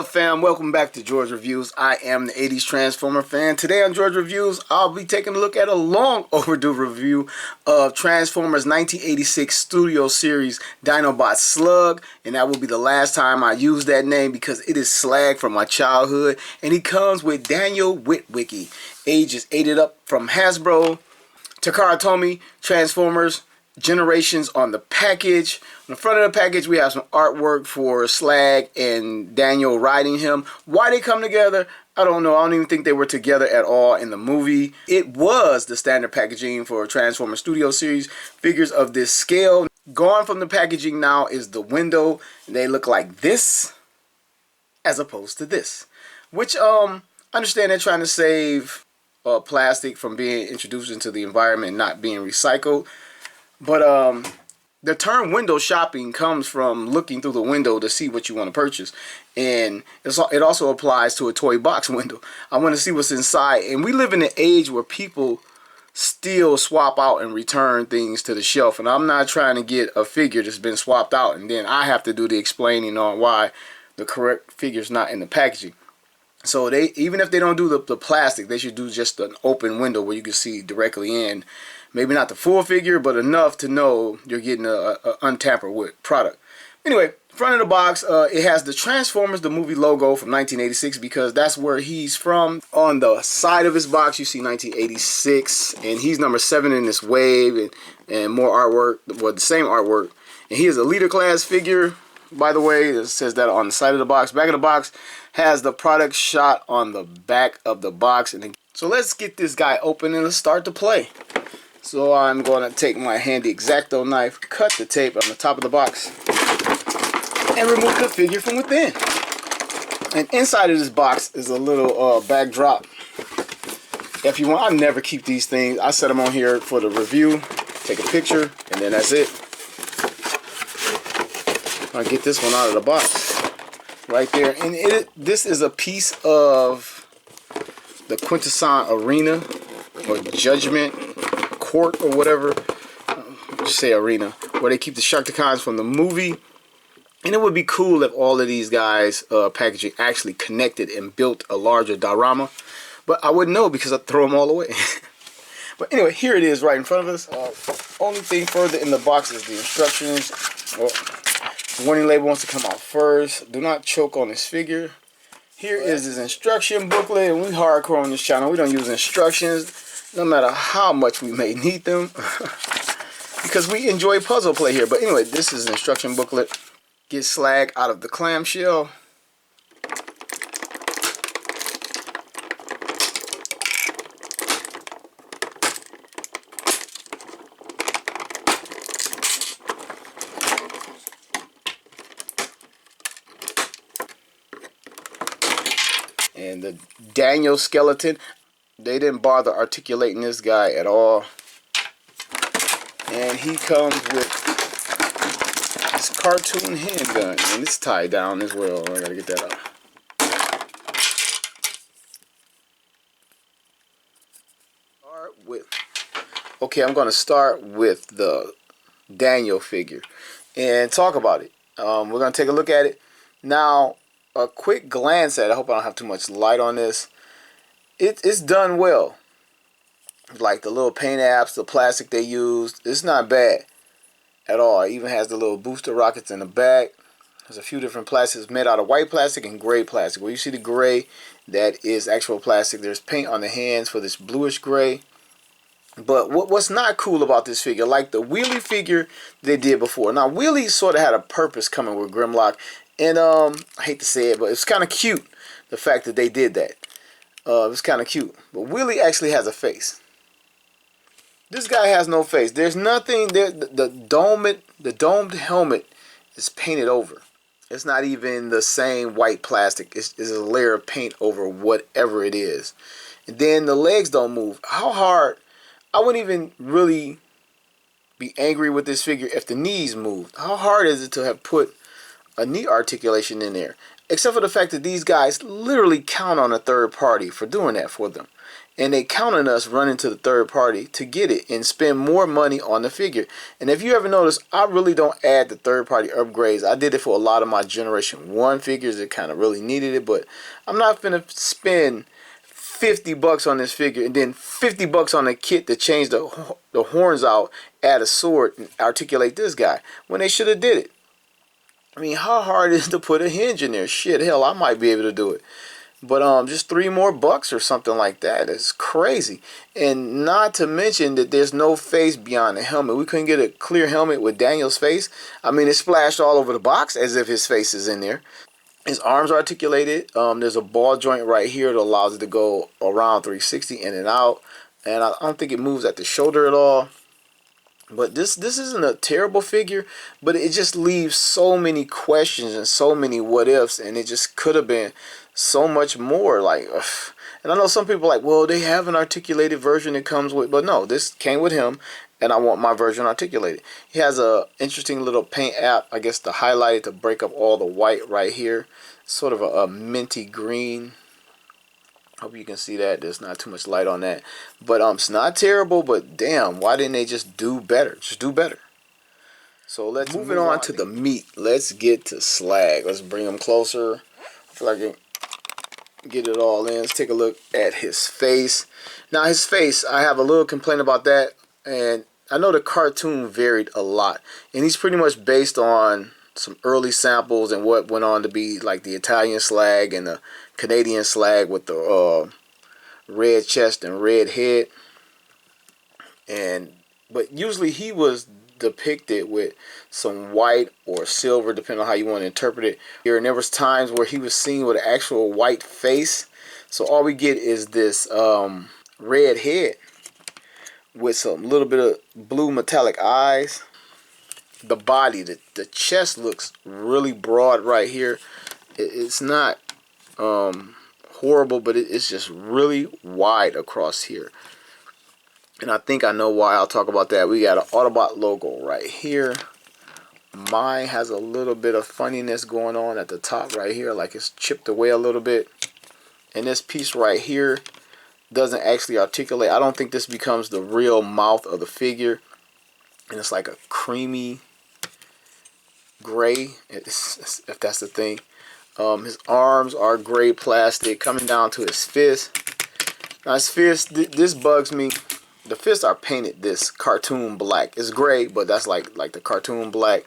up, fam? Welcome back to George Reviews. I am the 80s Transformer fan. Today on George Reviews, I'll be taking a look at a long overdue review of Transformers 1986 Studio Series Dinobots Slug. And that will be the last time I use that name because it is Slag from my childhood. And he comes with Daniel Witwicky. Age is 8 up from Hasbro. Takara Tomy, Transformers Generations on the package. On the front of the package, we have some artwork for Slag and Daniel riding him. Why they come together, I don't know. I don't even think they were together at all in the movie. It was the standard packaging for Transformers Studio Series figures of this scale. Gone from the packaging now is the window. They look like this as opposed to this. Which, I understand they're trying to save plastic from being introduced into the environment and not being recycled. But the term window shopping comes from looking through the window to see what you want to purchase. And it also applies to a toy box window. I want to see what's inside. And we live in an age where people still swap out and return things to the shelf. And I'm not trying to get a figure that's been swapped out and then I have to do the explaining on why the correct figure's not in the packaging. So even if they don't do the plastic, they should do just an open window where you can see directly in. Maybe not the full figure, but enough to know you're getting a untampered with product. Anyway, front of the box, it has the Transformers, the movie logo from 1986 because that's where he's from. On the side of his box, you see 1986, and he's number 7 in this wave, and more artwork, well, the same artwork. And he is a Leader Class figure, by the way. It says that on the side of the box. Back of the box has the product shot on the back of the box. So let's get this guy open and let's start to play. So I'm going to take my handy X-Acto knife, cut the tape on the top of the box, and remove the figure from within. And inside of this box is a little backdrop. If you want, I never keep these things. I set them on here for the review, take a picture, and then that's it. I'll get this one out of the box right there. And this is a piece of the Quintesson Arena or Judgment Court or whatever, just say arena, where they keep the Sharkticons from the movie. And it would be cool if all of these guys packaging actually connected and built a larger diorama, but I wouldn't know because I'd throw them all away. But anyway, here it is right in front of us. Only thing further in the box is the instructions. The warning label wants to come out first. Do not choke on this figure. Here is his instruction booklet, and we hardcore on this channel. We don't use instructions no matter how much we may need them because we enjoy puzzle play here. But anyway, this is an instruction booklet. Get Slag out of the clamshell. And the Daniel skeleton. They didn't bother articulating this guy at all. And he comes with this cartoon handgun. And it's tied down as well. I gotta get that out. Okay, I'm gonna start with the Daniel figure and talk about it. We're gonna take a look at it. Now, a quick glance at it. I hope I don't have too much light on this. It's done well. Like the little paint apps, the plastic they used, it's not bad at all. It even has the little booster rockets in the back. There's a few different plastics made out of white plastic and gray plastic. Where you see the gray, that is actual plastic. There's paint on the hands for this bluish gray. But what's not cool about this figure, like the Wheelie figure they did before. Now Wheelie sort of had a purpose coming with Grimlock, and I hate to say it, but it's kind of cute the fact that they did that. It's kind of cute. But Wheelie actually has a face. This guy has no face. There's nothing there. The domed helmet is painted over. It's not even the same white plastic. It's a layer of paint over whatever it is. And then the legs don't move. How hard? I wouldn't even really be angry with this figure if the knees moved. How hard is it to have put a knee articulation in there? Except for the fact that these guys literally count on a third party for doing that for them. and they counting us running to the third party to get it and spend more money on the figure. And if you ever notice, I really don't add the third party upgrades. I did it for a lot of my Generation 1 figures that kind of really needed it, but I'm not finna spend $50 on this figure and then $50 on a kit to change the horns out, add a sword, and articulate this guy when they should have did it. I mean, how hard is it to put a hinge in there? Shit, hell, I might be able to do it. But just $3 more or something like that. It's crazy. And not to mention that there's no face beyond the helmet. We couldn't get a clear helmet with Daniel's face. I mean, it splashed all over the box as if his face is in there. His arms are articulated. There's a ball joint right here that allows it to go around 360 in and out. And I don't think it moves at the shoulder at all. But this isn't a terrible figure, but it just leaves so many questions and so many what ifs, and it just could have been so much more. Like, ugh. And I know some people are like, well, they have an articulated version that comes with, but no, this came with him, and I want my version articulated. He has a interesting little paint app, I guess, to highlight it, to break up all the white right here. Sort of a minty green. Hope you can see that. There's not too much light on that. But it's not terrible, but damn, why didn't they just do better? Just do better. So let's move on to the meat. Let's get to Slag. Let's bring him closer. I feel like I can get it all in. Let's take a look at his face. Now his face, I have a little complaint about that. And I know the cartoon varied a lot. And he's pretty much based on some early samples and what went on to be like the Italian Slag and the Canadian Slag with the red chest and red head. But usually he was depicted with some white or silver, depending on how you want to interpret it. Here, and there was times where he was seen with an actual white face. So all we get is this red head with some little bit of blue metallic eyes. The body, the chest looks really broad right here. It's not horrible, but it's just really wide across here. And I think I know why. I'll talk about that. We got an Autobot logo right here. Mine has a little bit of funniness going on at the top right here, like it's chipped away a little bit. And this piece right here doesn't actually articulate. I don't think this becomes the real mouth of the figure. And it's like a creamy gray, if that's the thing. His arms are gray plastic coming down to his fist. Now his fist, this bugs me. The fists are painted this cartoon black. It's gray, but that's like the cartoon black.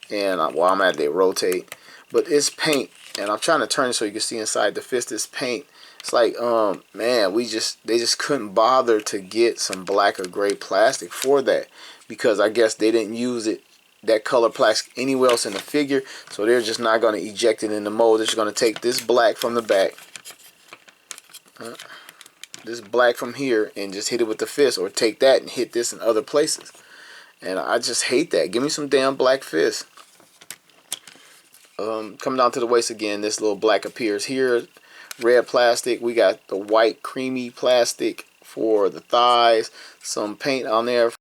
And while I'm at it, they rotate. But it's paint, and I'm trying to turn it so you can see inside the fist is paint. It's like, man, they just couldn't bother to get some black or gray plastic for that, because I guess they didn't use that color plastic anywhere else in the figure, so they're just not going to eject it in the mold. They're just going to take this black from the back, this black from here, and just hit it with the fist, or take that and hit this in other places. And I just hate that. Give me some damn black fist. Coming down to the waist again, this little black appears here. Red plastic. We got the white creamy plastic for the thighs. Some paint on there.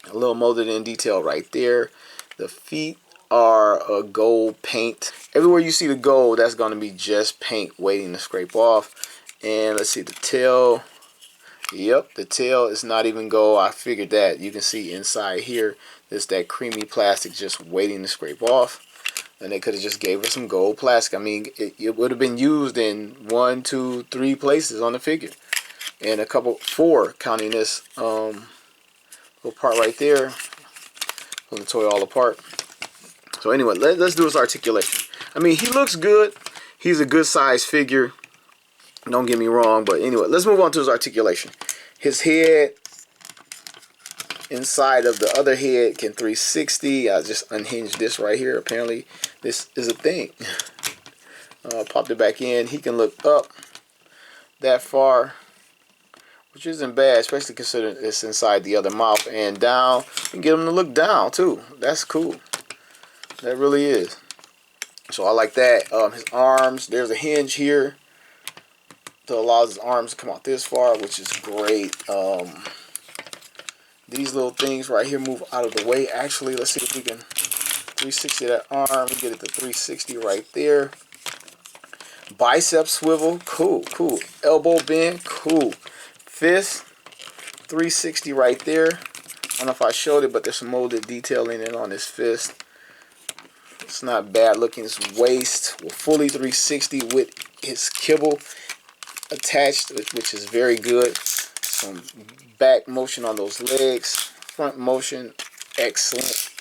A little molded in detail right there. The feet are a gold paint. Everywhere you see the gold, that's going to be just paint waiting to scrape off. And let's see the tail. Yep, the tail is not even gold. I figured that. You can see inside here, there's that creamy plastic just waiting to scrape off. And they could have just gave us some gold plastic. I mean, it would have been used in 1, 2, 3 places on the figure. And 4, counting this little part right there. Pulling the toy all apart. So anyway, let's do his articulation. I mean, he looks good. He's a good size figure. Don't get me wrong, but anyway, let's move on to his articulation. His head inside of the other head can 360. I just unhinged this right here. Apparently, this is a thing. Popped it back in. He can look up that far, which isn't bad, especially considering it's inside the other mouth, and down. You can get him to look down too. That's cool. That really is. So I like that. His arms. There's a hinge here that allows his arms to come out this far, which is great. These little things right here move out of the way. Actually, let's see if we can 360 that arm. We get it to 360 right there. Bicep swivel, cool, cool. Elbow bend, cool. Fist, 360 right there. I don't know if I showed it, but there's some molded detailing in on his fist. It's not bad looking. His waist, well, fully 360 with his kibble attached, which is very good. Some back motion on those legs. Front motion, excellent.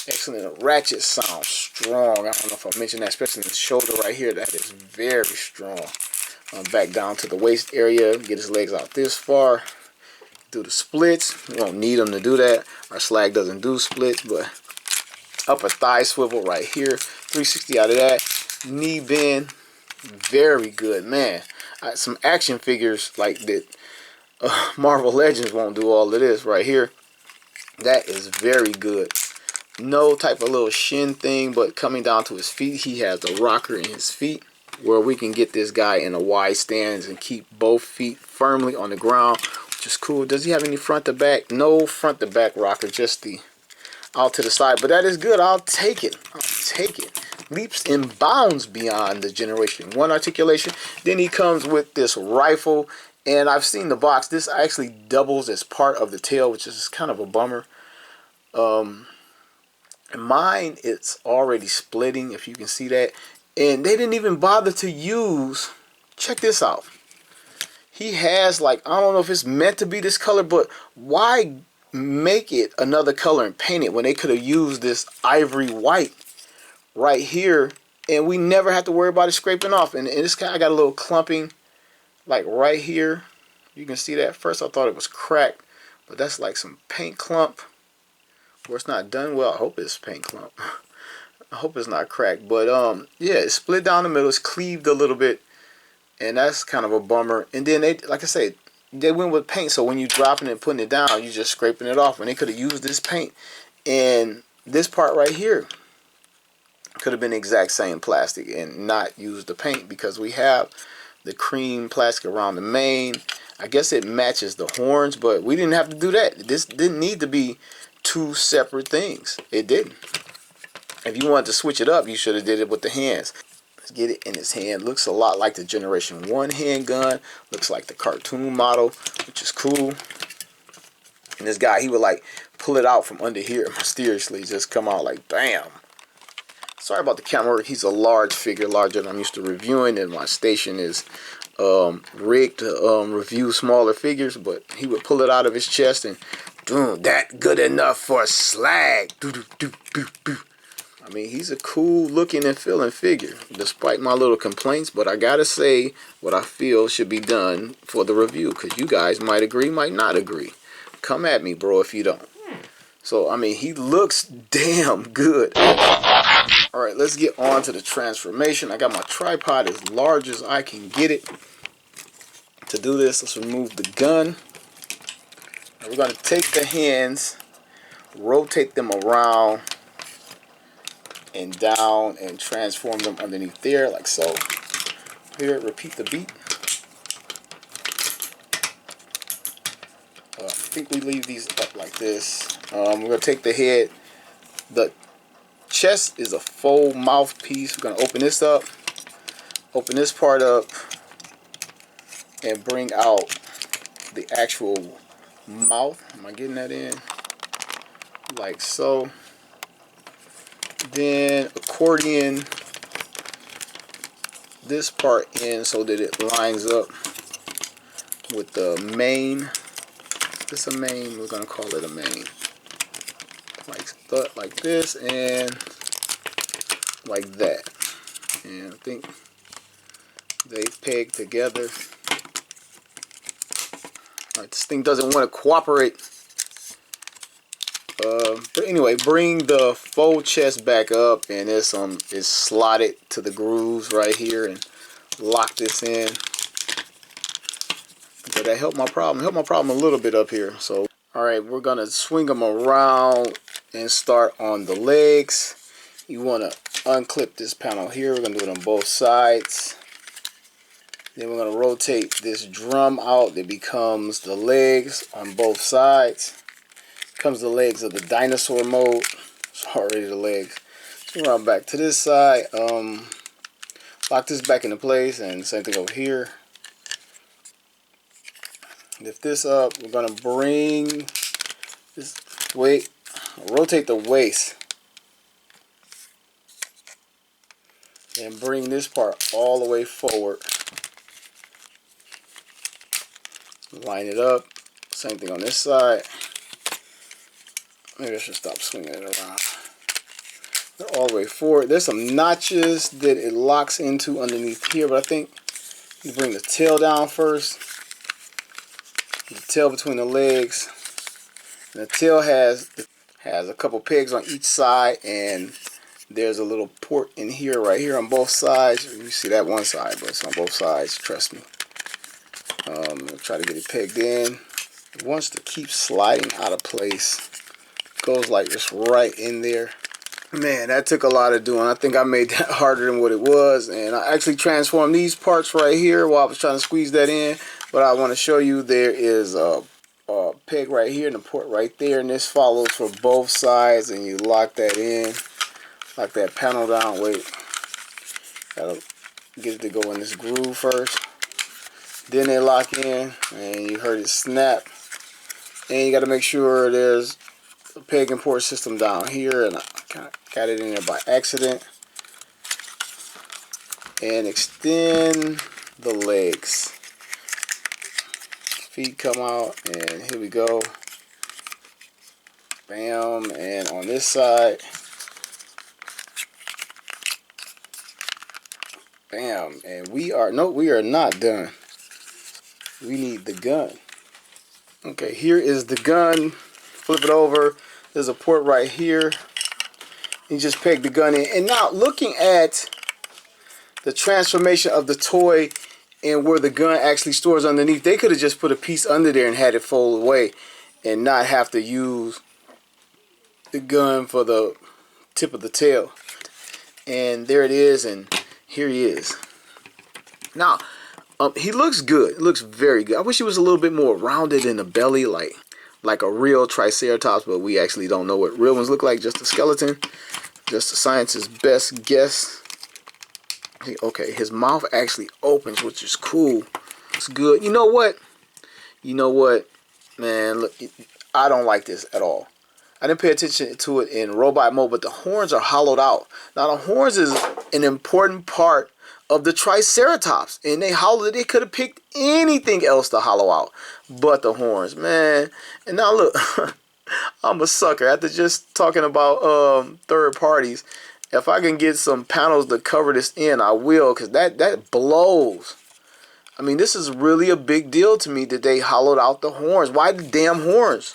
Excellent. Ratchet sound, strong. I don't know if I mentioned that, especially in the shoulder right here. That is very strong. Back down to the waist area. Get his legs out this far. Do the splits. We don't need him to do that. Our Slag doesn't do splits, but upper thigh swivel right here. 360 out of that. Knee bend. Very good, man. Some action figures like that. Marvel Legends won't do all of this right here. That is very good. No type of little shin thing, but coming down to his feet, he has a rocker in his feet where we can get this guy in a wide stance and keep both feet firmly on the ground, which is cool. Does he have any front to back? No front to back rocker, just the out to the side, but that is good. I'll take it. I'll take it. Leaps and bounds beyond the Generation 1 articulation. Then he comes with this rifle, and I've seen the box. This actually doubles as part of the tail, which is kind of a bummer. Mine, it's already splitting, if you can see that. And they didn't even bother to use, check this out. He has, like, I don't know if it's meant to be this color, but why make it another color and paint it when they could have used this ivory white right here, and we never have to worry about it scraping off. And this kind of got a little clumping, like right here. You can see that. First I thought it was cracked, but that's like some paint clump. Or it's not done well. I hope it's paint clump. I hope it's not cracked. But yeah, it's split down the middle. It's cleaved a little bit, and that's kind of a bummer. And then they, like I said, they went with paint. So when you dropping it and putting it down, you're just scraping it off. When they could have used this paint, and this part right here could have been the exact same plastic and not use the paint, because we have the cream plastic around the mane. I guess it matches the horns, but we didn't have to do that. This didn't need to be two separate things. It didn't. If you wanted to switch it up, you should have did it with the hands. Let's get it in his hand. Looks a lot like the Generation 1 handgun. Looks like the cartoon model, which is cool. And this guy, he would like pull it out from under here mysteriously, just come out like bam. Sorry about the camera work. He's a large figure, larger than I'm used to reviewing, and my station is rigged to review smaller figures, but he would pull it out of his chest and dude, that good enough for Slag. I mean, he's a cool looking and feeling figure, despite my little complaints, but I gotta say what I feel should be done for the review, because you guys might agree, might not agree. Come at me, bro, if you don't. So, I mean, he looks damn good. Alright, let's get on to the transformation. I got my tripod as large as I can get it. To do this, let's remove the gun. We're going to take the hands, rotate them around and down, and transform them underneath there, like so. Here, repeat the beat. I think we leave these up like this. We're going to take the head. The chest is a full mouthpiece. We're going to open this up, open this part up, and bring out the actual mouth. Am I getting that in? Like so. Then accordion this part in so that it lines up with the mane. This a mane, we're gonna call it a mane. Like this and like that. And I think they peg together. Alright, this thing doesn't want to cooperate. But anyway, bring the faux chest back up, and it's slotted to the grooves right here, and lock this in. But that helped my problem. Helped my problem a little bit up here. So, all right, we're gonna swing them around and start on the legs. You want to unclip this panel here. We're gonna do it on both sides. Then we're gonna rotate this drum out. That becomes the legs on both sides. Comes the legs of the dinosaur mode. It's already the legs. So run back to this side. Lock this back into place, and same thing over here. Lift this up. We're gonna bring this weight, rotate the waist, and bring this part all the way forward. Line it up. Same thing on this side. Maybe I should stop swinging it around. All the way forward. There's some notches that it locks into underneath here, but I think you bring the tail down first. The tail between the legs. And the tail has a couple pegs on each side, and there's a little port in here, right here on both sides. You see that one side, but it's on both sides. Trust me. I'll try to get it pegged in. It wants to keep sliding out of place. Goes like this right in there. Man, that took a lot of doing. I think I made that harder than what it was, and I actually transformed these parts right here while I was trying to squeeze that in. But I want to show you there is a peg right here and a port right there, and this follows for both sides, and you lock that in, lock that panel down. Wait, gotta get it to go in this groove first. Then they lock in, and you heard it snap. And you got to make sure there's a peg and port system down here, and I kind of got it in there by accident. And extend the legs. Feet come out, and here we go. Bam, and on this side, bam, and we are not done. We need the gun. Okay, here is the gun. Flip it over. There's a port right here. You just peg the gun in. And now looking at the transformation of the toy and where the gun actually stores underneath, they could have just put a piece under there and had it fold away and not have to use the gun for the tip of the tail. And there it is, and here he is. Now, he looks good. It looks very good. I wish he was a little bit more rounded in the belly, like a real Triceratops, but we actually don't know what real ones look like. Just a skeleton. Just the science's best guess. Okay, his mouth actually opens, which is cool. It's good. You know what? You know what, man? Look, I don't like this at all. I didn't pay attention to it in robot mode, but the horns are hollowed out. Now, the horns is an important part of the Triceratops, and they hollowed it. They could have picked anything else to hollow out but the horns, man. And now look, I'm a sucker. After just talking about third parties, if I can get some panels to cover this in, I will, because that blows. I mean, this is really a big deal to me that they hollowed out the horns. Why the damn horns?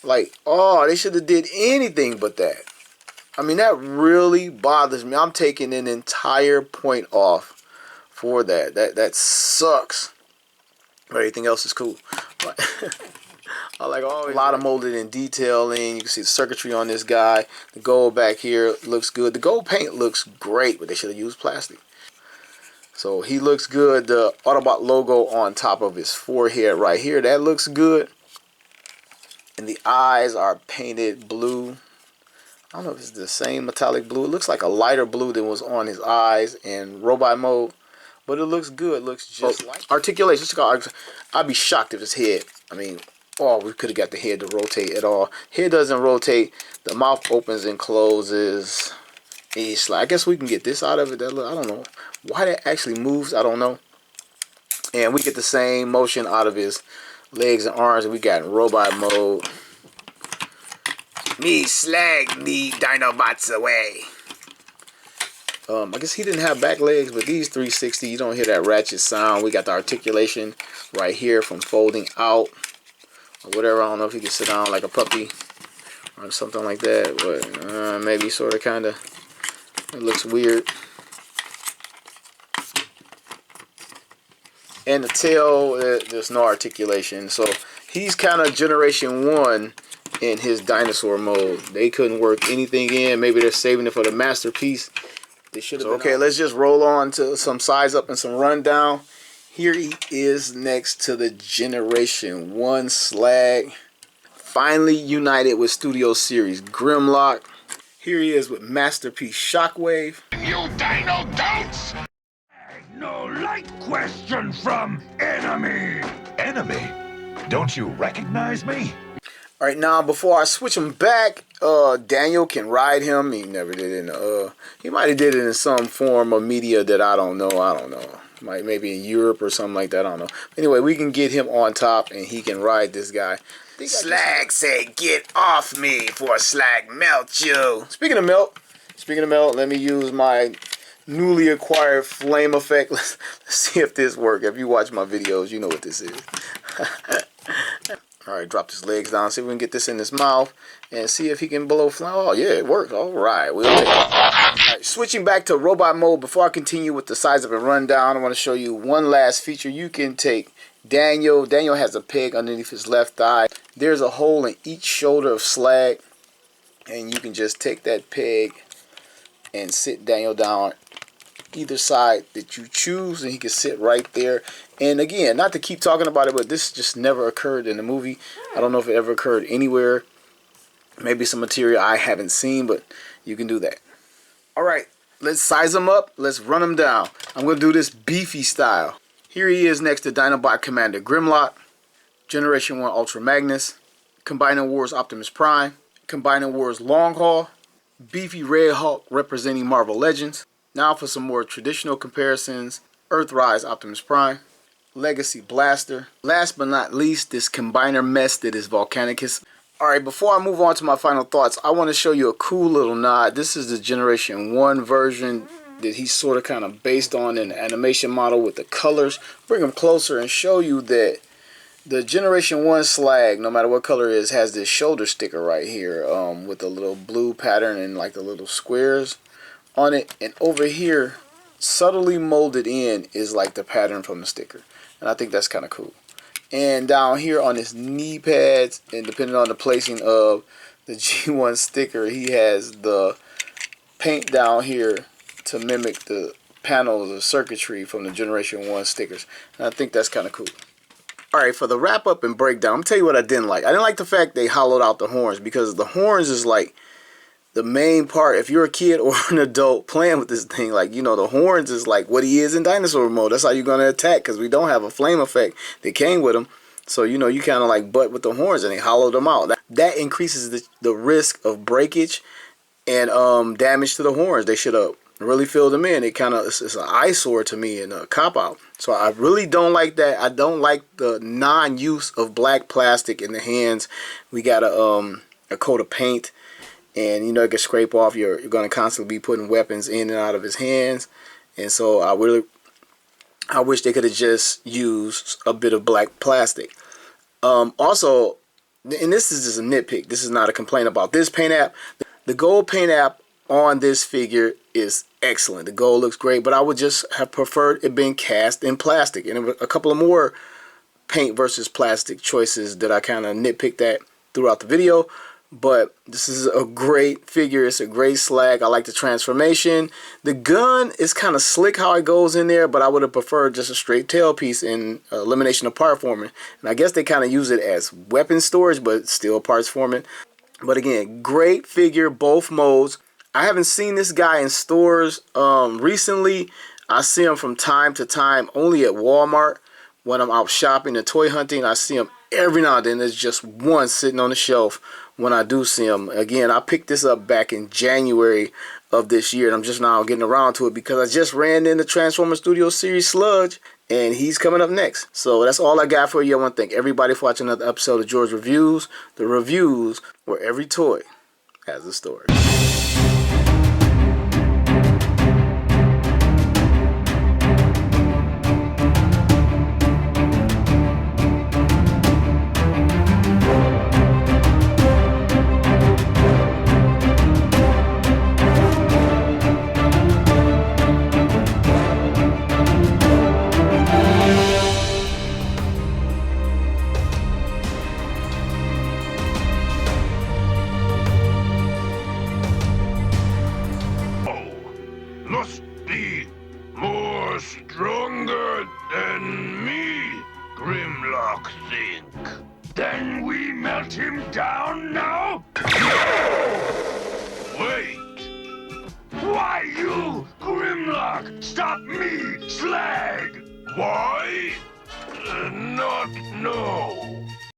Like, oh, they should have did anything but that. I mean, that really bothers me. I'm taking an entire point off for that. That sucks. But everything else is cool. But I like a lot of molded in detailing. You can see the circuitry on this guy. The gold back here looks good. The gold paint looks great, but they should have used plastic. So he looks good. The Autobot logo on top of his forehead right here, that looks good. And the eyes are painted blue. I don't know if it's the same metallic blue. It looks like a lighter blue than was on his eyes in robot mode. But it looks good. It looks just like articulation. I'd be shocked if his head, I mean, oh, we could have got the head to rotate at all. Head doesn't rotate. The mouth opens and closes. I guess we can get this out of it. I don't know why that actually moves. I don't know. And we get the same motion out of his legs and arms that we got in robot mode. Me Slag me Dinobots away. I guess he didn't have back legs, but these 360, you don't hear that ratchet sound. We got the articulation right here from folding out or whatever. I don't know if he can sit down like a puppy or something like that, but maybe sort of kind of. It looks weird. And the tail, there's no articulation. So he's kind of generation 1 in his dinosaur mode. They couldn't work anything in. Maybe they're saving it for the masterpiece. They should have. So, okay, let's just roll on to some size up and some rundown. Here he is next to the generation 1 Slag. Finally united with Studio Series Grimlock. Here he is with Masterpiece Shockwave. You dino goats! polite question from enemy. Enemy? Don't you recognize me? All right, now before I switch him back, Daniel can ride him. He never did it in he might have did it in some form of media that I don't know. Maybe in Europe or something like that. I don't know. Anyway, we can get him on top and he can ride this guy. Slag said, "Get off me before Slag melt you." Speaking of melt, let me use my newly acquired flame effect. Let's see if this works. If you watch my videos, you know what this is. Alright, drop his legs down, see if we can get this in his mouth, and see if he can blow flame. Oh, yeah, it works. Alright, we'll take it. Alright, switching back to robot mode, before I continue with the size of a rundown, I want to show you one last feature. You can take Daniel. Daniel has a peg underneath his left thigh. There's a hole in each shoulder of Slag, and you can just take that peg and sit Daniel down either side that you choose, and he can sit right there. And again, not to keep talking about it, but this just never occurred in the movie. I don't know if it ever occurred anywhere. Maybe some material I haven't seen, but you can do that. Alright, let's size him up. Let's run him down. I'm going to do this beefy style. Here he is next to Dinobot Commander Grimlock, Generation 1 Ultra Magnus, Combining Wars Optimus Prime, Combining Wars Long Haul, Beefy Red Hulk representing Marvel Legends. Now for some more traditional comparisons, Earthrise Optimus Prime, Legacy Blaster. Last but not least, this combiner mess that is Volcanicus. Alright, before I move on to my final thoughts, I want to show you a cool little nod. This is the Generation 1 version that he's sort of kind of based on in the animation model with the colors. Bring him closer and show you that the Generation 1 Slag, no matter what color it is, has this shoulder sticker right here with the little blue pattern and like the little squares on it. And over here, subtly molded in, is like the pattern from the sticker. And I think that's kind of cool. And down here on his knee pads, and depending on the placing of the G1 sticker, he has the paint down here to mimic the panels of circuitry from the Generation 1 stickers. And I think that's kind of cool. Alright, for the wrap up and breakdown, I'm going to tell you what I didn't like. I didn't like the fact they hollowed out the horns, because the horns is like the main part. If you're a kid or an adult playing with this thing, like, you know, the horns is like what he is in dinosaur mode. That's how you're going to attack, because we don't have a flame effect that came with him. So, you know, you kind of like butt with the horns, and they hollowed them out. That increases the risk of breakage and damage to the horns. They should have really filled them in. It kind of, it's an eyesore to me and a cop-out. So I really don't like that. I don't like the non-use of black plastic in the hands. We got a coat of paint, and you know, it can scrape off. You're going to constantly be putting weapons in and out of his hands. And so I wish they could have just used a bit of black plastic. Also, and this is just a nitpick, this is not a complaint about this paint app. The gold paint app on this figure is excellent. The gold looks great, but I would just have preferred it being cast in plastic. And a couple of more paint versus plastic choices that I kind of nitpicked at throughout the video. But this is a great figure. It's a great Slag. I like the transformation. The gun is kind of slick how it goes in there, but I would have preferred just a straight tailpiece in elimination of part forming. And I guess they kind of use it as weapon storage, but still parts forming. But again, great figure, both modes. I haven't seen this guy in stores recently. I see him from time to time only at Walmart when I'm out shopping and toy hunting. I see him every now and then. There's just one sitting on the shelf when I do see him. Again, I picked this up back in January of this year, and I'm just now getting around to it because I just ran in the Transformers Studio Series Sludge, and he's coming up next. So that's all I got for you. I want to thank everybody for watching another episode of George Reviews. The reviews where every toy has a story. Must be more stronger than me, Grimlock think. Then we melt him down now? Wait! Why you, Grimlock, stop me, Slag? I not know.